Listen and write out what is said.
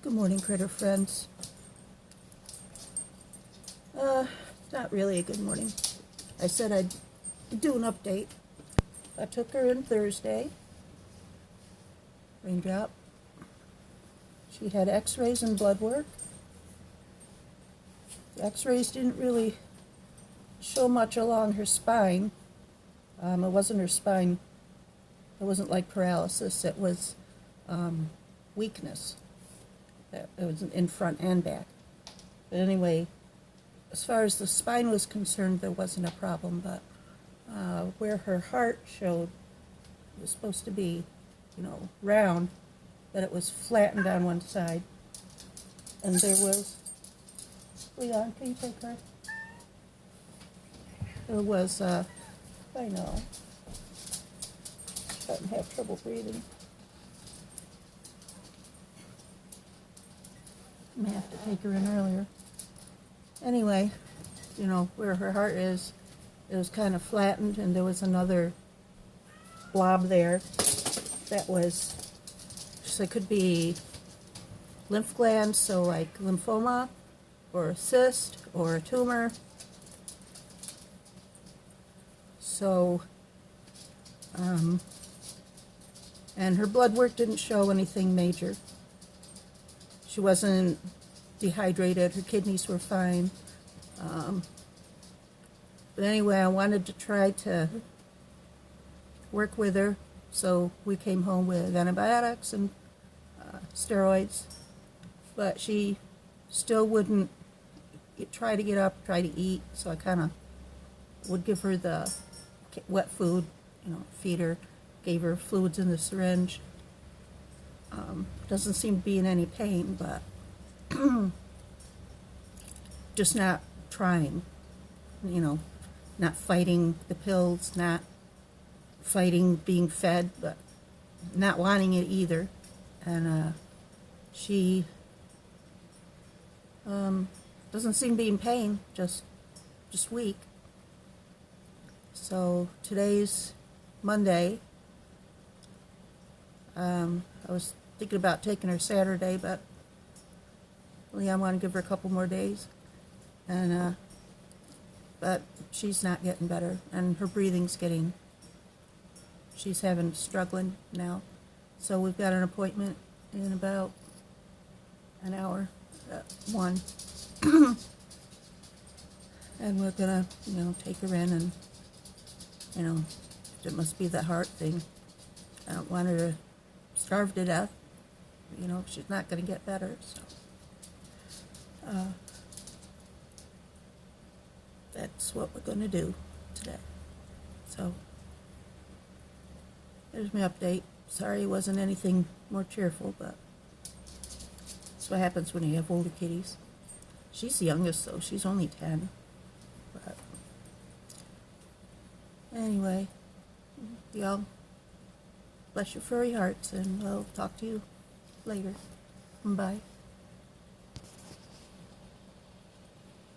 Good morning, critter friends. Not really a good morning. I said I'd do an update. I took her in Thursday. Raindrop. She had x-rays and blood work. The x-rays didn't really show much along her spine. It wasn't her spine. It wasn't like paralysis. It was weakness. It was in front and back. But anyway, as far as the spine was concerned, there wasn't a problem, but where her heart showed, it was supposed to be, round, but it was flattened on one side. And there was, Leon, can you take her? There was, I know, starting to have trouble breathing. I may have to take her in earlier. Anyway, where her heart is, it was kind of flattened, and there was another blob there that was, so it could be lymph glands, so like lymphoma, or a cyst, or a tumor. So, and her blood work didn't show anything major. She wasn't dehydrated, her kidneys were fine. But anyway, I wanted to try to work with her, so we came home with antibiotics and steroids. But she still wouldn't try to get up, try to eat, so I kind of would give her the wet food, feed her, gave her fluids in the syringe. Doesn't seem to be in any pain, but just not trying, not fighting the pills, not fighting being fed, but not wanting it either. And she doesn't seem to be in pain, just weak. So today's Monday. I was thinking about taking her Saturday, but I want to give her a couple more days. And but she's not getting better, and her breathing's she's struggling now. So we've got an appointment in about an hour at 1. And we're gonna, take her in, and, it must be the heart thing. I don't want her to starve to death. She's not gonna get better, so. That's what we're going to do today. So, there's my update. Sorry it wasn't anything more cheerful, but that's what happens when you have older kitties. She's the youngest, though. She's only 10. But anyway, y'all, bless your furry hearts, and we'll talk to you later. Bye.